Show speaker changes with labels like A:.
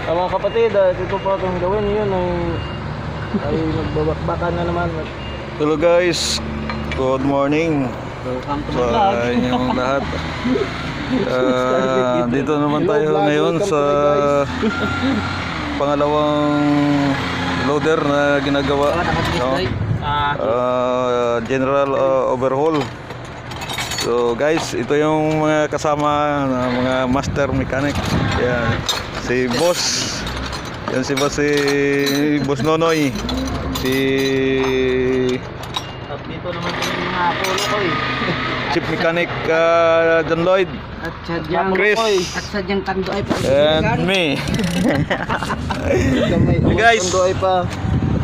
A: Mga kapatid, ito po itong gawin yun ay nagbabakbakan na naman.
B: Hello guys, good morning
A: Welcome to
B: sa
A: my vlog.
B: inyong lahat. Dito naman tayo ngayon sa pangalawang loader na ginagawa, no? General overhaul. So guys, ito yung mga kasama na mga master mechanic. Yan, si Boss. Yan si Boss Nonoy.
A: At dito naman yung mga polo ko
B: Chief Mechanic John Lloyd.
A: At sadyang
B: Chris.
A: At sadyang tando ay pa.
B: And me.
A: Hey
B: guys.
A: Tando ay pa.